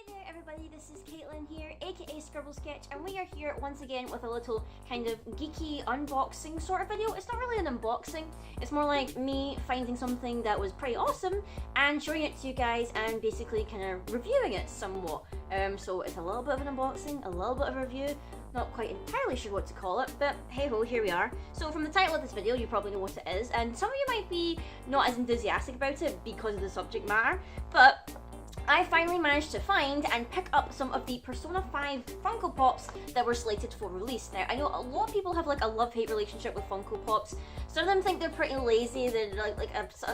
Hey there everybody, this is Caitlin here, aka Scribble Sketch, and we are here once again with a little kind of geeky unboxing sort of video. It's not really an unboxing, it's more like me finding something that was pretty awesome and showing it to you guys and basically kind of reviewing it somewhat. So it's a little bit of an unboxing, a little bit of a review, not quite entirely sure what to call it, but hey ho, here we are. So from the title of this video, you probably know what it is, and some of you might be not as enthusiastic about it because of the subject matter, but I finally managed to find and pick up some of the Persona 5 Funko Pops that were slated for release. Now, I know a lot of people have like a love-hate relationship with Funko Pops. Some of them think they're pretty lazy, they're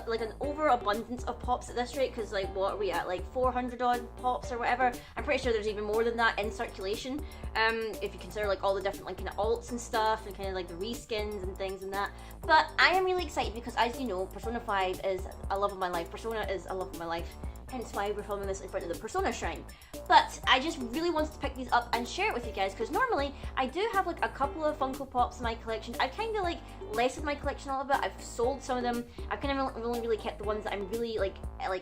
like an overabundance of Pops at this rate, because like what are we at, like 400 odd Pops or whatever? I'm pretty sure there's even more than that in circulation, if you consider like all the different like kind of alts and stuff, and kind of like the reskins and things and that. But I am really excited because, as you know, Persona 5 is a love of my life. Persona is a love of my life. Hence why we're filming this in front of the Persona Shrine. But I just really wanted to pick these up and share it with you guys, because normally I do have like a couple of Funko Pops in my collection. I kind of like lessened my collection a little bit. I've sold some of them. I've kind of only really kept the ones that I'm really like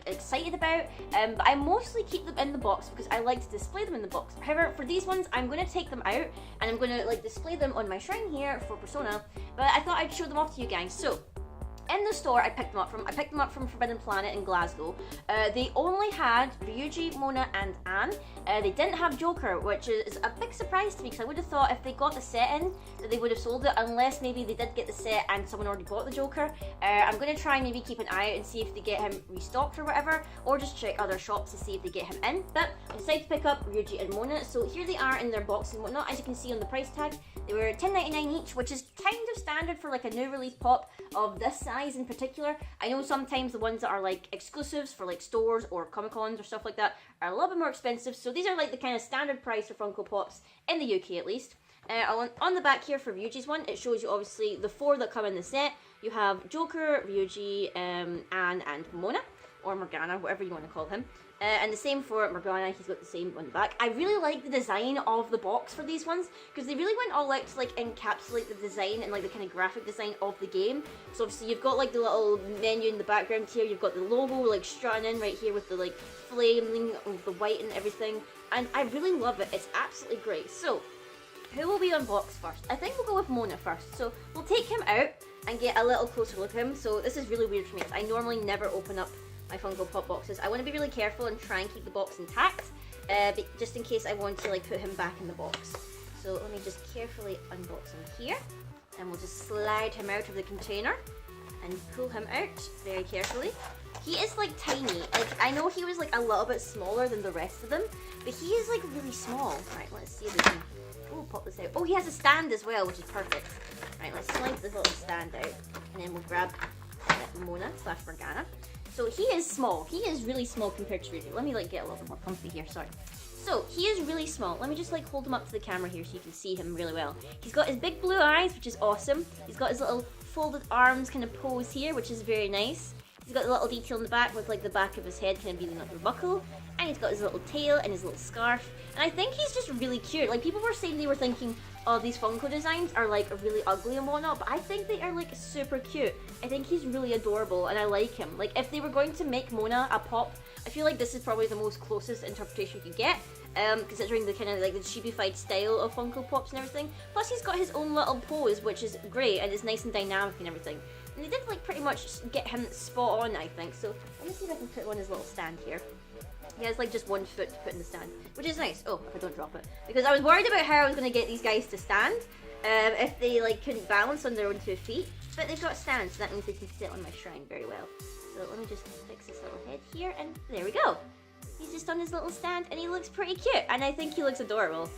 excited about. But I mostly keep them in the box because I like to display them in the box. However, for these ones, I'm going to take them out and I'm going to like display them on my shrine here for Persona. But I thought I'd show them off to you guys. So in the store I picked them up from Forbidden Planet in Glasgow. They only had Ryuji, Mona, and Anne. They didn't have Joker, which is a big surprise to me, because I would have thought if they got the set in, that they would have sold it, unless maybe they did get the set and someone already bought the Joker. I'm going to try and maybe keep an eye out and see if they get him restocked or whatever, or just check other shops to see if they get him in. But I decided to pick up Ryuji and Mona, so here they are in their box and whatnot. As you can see on the price tag, they were $10.99 each, which is kind of standard for like a new release pop of this size in particular. I know sometimes the ones that are like exclusives for like stores or Comic-Cons or stuff like that are a little bit more expensive, so these are like the kind of standard price for Funko Pops in the UK at least. On the back here for Ryuji's one, it shows you obviously the four that come in the set. You have Joker, Ryuji, Anne, and Mona, or Morgana, whatever you want to call him. And the same for Morgana, he's got the same on the back. I really like the design of the box for these ones, because they really went all out to like encapsulate the design and like the kind of graphic design of the game. So obviously you've got like the little menu in the background here, you've got the logo like strutting in right here with the like flaming of the white and everything, and I really love it. It's absolutely great. So who will we unbox first? I think we'll go with Mona first. So we'll take him out and get a little closer look at him. So this is really weird for me, because I normally never open up my Funko Pop boxes. I want to be really careful and try and keep the box intact, but just in case I want to like put him back in the box. So let me just carefully unbox him here, and we'll just slide him out of the container and pull him out very carefully. He is like tiny. Like, I know he was like a little bit smaller than the rest of them, but he is like really small. Right, let's see if we can pop this out. Oh, he has a stand as well, which is perfect. Right, let's slide this little stand out, and then we'll grab Mona / Morgana. So he is small. He is really small compared to Ryuji. Let me like get a little bit more comfy here, sorry. So he is really small. Let me just like hold him up to the camera here so you can see him really well. He's got his big blue eyes, which is awesome. He's got his little folded arms kind of pose here, which is very nice. He's got the little detail in the back with like the back of his head kind of being like a buckle. And he's got his little tail and his little scarf. And I think he's just really cute. Like, people were saying they were thinking, oh, these Funko designs are like really ugly and whatnot, but I think they are like super cute. I think he's really adorable and I like him. Like, if they were going to make Mona a pop, I feel like this is probably the most closest interpretation you could get, considering the kind of like the chibi-fied style of Funko Pops and everything. Plus he's got his own little pose, which is great, and it's nice and dynamic and everything. And they did like pretty much get him spot on, I think. So let me see if I can put him on his little stand here. He has like just one foot to put in the stand, which is nice. Oh, if I don't drop it. Because I was worried about how I was going to get these guys to stand if they like couldn't balance on their own 2 feet. But they've got stands, so that means they can sit on my shrine very well. So let me just fix this little head here, and there we go. He's just on his little stand, and he looks pretty cute. And I think he looks adorable.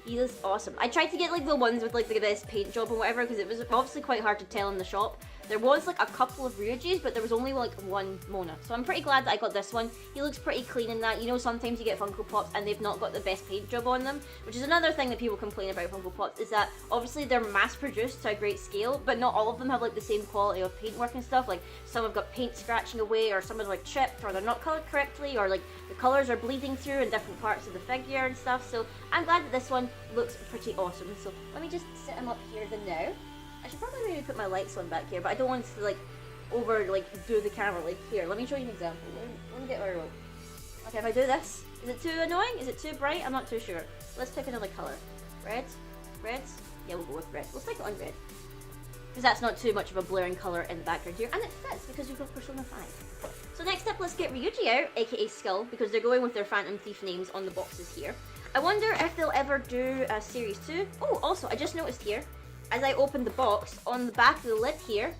He looks awesome. I tried to get like the ones with like the best paint job and whatever, because it was obviously quite hard to tell in the shop. There was like a couple of Ryujis, but there was only like one Mona. So I'm pretty glad that I got this one. He looks pretty clean in that. You know, sometimes you get Funko Pops and they've not got the best paint job on them, which is another thing that people complain about Funko Pops, is that obviously they're mass produced to a great scale, but not all of them have like the same quality of paintwork and stuff. Like, some have got paint scratching away, or some are like chipped, or they're not colored correctly, or like the colors are bleeding through in different parts of the figure and stuff. So I'm glad that this one looks pretty awesome. So let me just sit him up here now. I should probably maybe put my lights on back here, but I don't want to like do the camera. Like, here, let me show you an example. Let me get my rope. Okay, if I do this, is it too annoying? Is it too bright? I'm not too sure. Let's pick another color. Red? Red? Yeah, we'll go with red. We'll stick it on red. Because that's not too much of a blaring color in the background here. And it fits because you've got Persona 5. So next up, let's get Ryuji out, aka Skull, because they're going with their Phantom Thief names on the boxes here. I wonder if they'll ever do a Series 2. Oh, also, I just noticed here, as I opened the box, on the back of the lid here,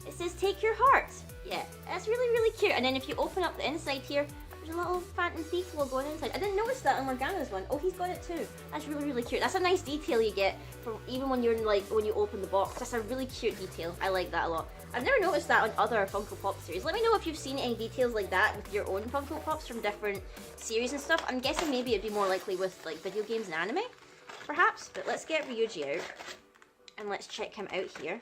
it says, take your heart. Yeah, that's really, really cute. And then if you open up the inside here, there's a little Phantom Thief logo on the inside. I didn't notice that on Morgana's one. Oh, he's got it too. That's really, really cute. That's a nice detail you get from even when you're in, like, when you open the box. That's a really cute detail. I like that a lot. I've never noticed that on other Funko Pop series. Let me know if you've seen any details like that with your own Funko Pops from different series and stuff. I'm guessing maybe it'd be more likely with, like, video games and anime, perhaps. But let's get Ryuji out and let's check him out here.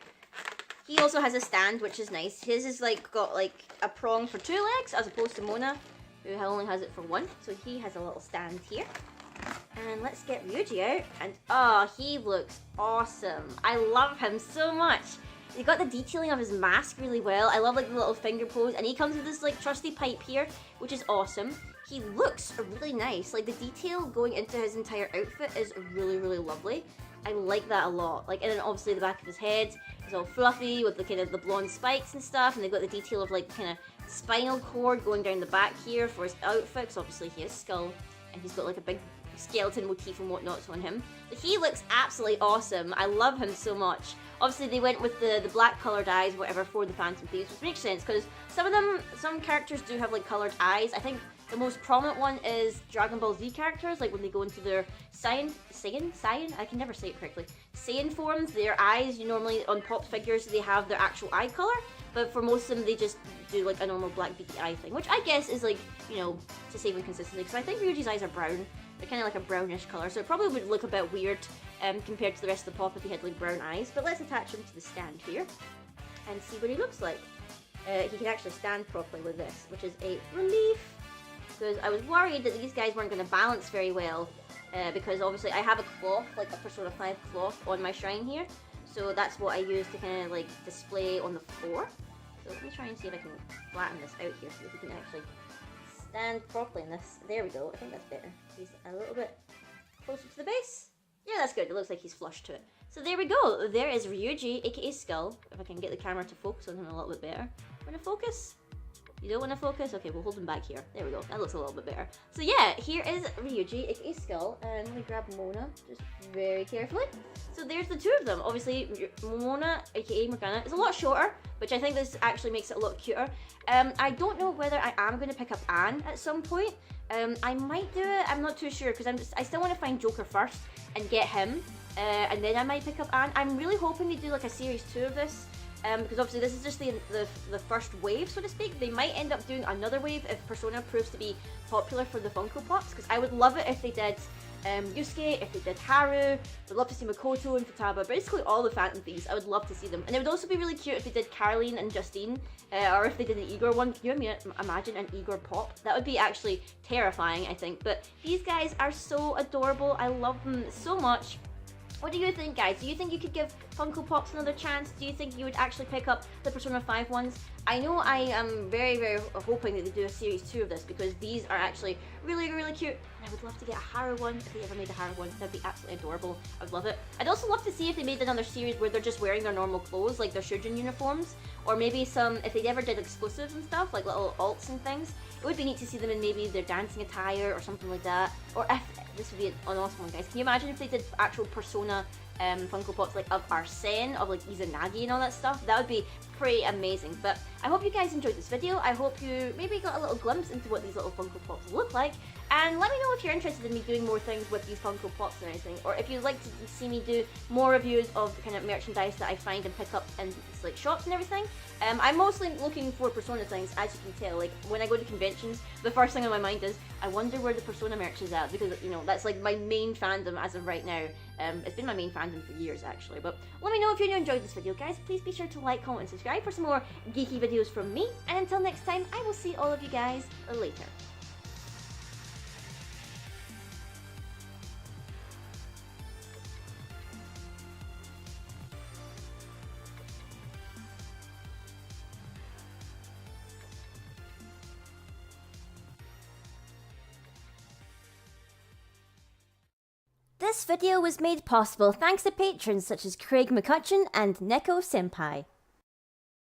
He also has a stand, which is nice. His is, like, got, like, a prong for 2 legs as opposed to Mona, who only has it for 1. So he has a little stand here. And let's get Ryuji out. And, oh, he looks awesome. I love him so much. He got the detailing of his mask really well. I love, like, the little finger pose. And he comes with this, like, trusty pipe here, which is awesome. He looks really nice. Like, the detail going into his entire outfit is really, really lovely. I like that a lot. Like, and then obviously the back of his head is all fluffy with the kind of the blonde spikes and stuff. And they've got the detail of, like, kind of spinal cord going down the back here for his outfit. Because obviously he has Skull. And he's got, like, a big skeleton motif and whatnot on him. But he looks absolutely awesome. I love him so much. Obviously they went with the black coloured eyes, whatever, for the Phantom Thieves, which makes sense because some characters do have, like, coloured eyes. I think the most prominent one is Dragon Ball Z characters, like when they go into their Saiyan, I can never say it correctly, Saiyan forms, their eyes, you normally, on pop figures, they have their actual eye colour, but for most of them, they just do, like, a normal black beady eye thing, which I guess is, like, you know, to save in consistency, because I think Ryuji's eyes are brown. They're kind of like a brownish colour, so it probably would look a bit weird compared to the rest of the pop if he had, like, brown eyes. But let's attach him to the stand here and see what he looks like. He can actually stand properly with this, which is a relief, because I was worried that these guys weren't going to balance very well, because obviously I have a cloth, like a Persona 5 cloth on my shrine here, so that's what I use to kind of, like, display on the floor. So let me try and see if I can flatten this out here so that he can actually stand properly in this. There we go, I think that's better. He's a little bit closer to the base. Yeah, that's good. It looks like he's flush to it. So there we go. There is Ryuji, aka Skull. If I can get the camera to focus on him a little bit better. Want to focus? You don't want to focus? Okay, we'll hold him back here. There we go. That looks a little bit better. So yeah, here is Ryuji, aka Skull. And let me grab Mona just very carefully. So there's the two of them. Obviously, Mona, aka Morgana, is a lot shorter, which I think this actually makes it a lot cuter. I don't know whether I am going to pick up Anne at some point. I might do it. I'm not too sure because I still want to find Joker first and get him. And then I might pick up Anne. I'm really hoping they do, like, a series 2 of this. Because obviously this is just the first wave, so to speak. They might end up doing another wave if Persona proves to be popular for the Funko Pops, because I would love it if they did Yusuke, if they did Haru. I'd love to see Makoto and Futaba, basically all the Phantom Thieves. I would love to see them. And it would also be really cute if they did Caroline and Justine, or if they did an Igor one. Can you imagine an Igor pop? That would be actually terrifying, I think. But these guys are so adorable. I love them so much. What do you think, guys? Do you think you could give Funko Pops another chance? Do you think you would actually pick up the Persona 5 ones? I know I am very, very hoping that they do a series 2 of this, because these are actually really, really cute. And I would love to get a Haru one. If they ever made a Haru one, that'd be absolutely adorable. I'd love it. I'd also love to see if they made another series where they're just wearing their normal clothes, like their Shujin uniforms. Or maybe some, if they ever did exclusives and stuff, like little alts and things. It would be neat to see them in maybe their dancing attire or something like that. Or if, this would be an awesome one, guys. Can you imagine if they did actual Persona Funko Pops, like, of Arsene, of, like, Izanagi and all that stuff? That would be pretty amazing. But I hope you guys enjoyed this video. I hope you maybe got a little glimpse into what these little Funko Pops look like. And let me know if you're interested in me doing more things with these Funko Pops and anything, or if you'd like to see me do more reviews of the kind of merchandise that I find and pick up in, like, shops and everything. I'm mostly looking for Persona things, as you can tell. Like, when I go to conventions, the first thing on my mind is, I wonder where the Persona merch is at, because, you know, that's, like, my main fandom as of right now. It's been my main fandom for years, actually. But let me know if you enjoyed this video, guys. Please be sure to like, comment, and subscribe for some more geeky videos from me. And until next time, I will see all of you guys later. This video was made possible thanks to patrons such as Craig McCutcheon and Neko-Senpai.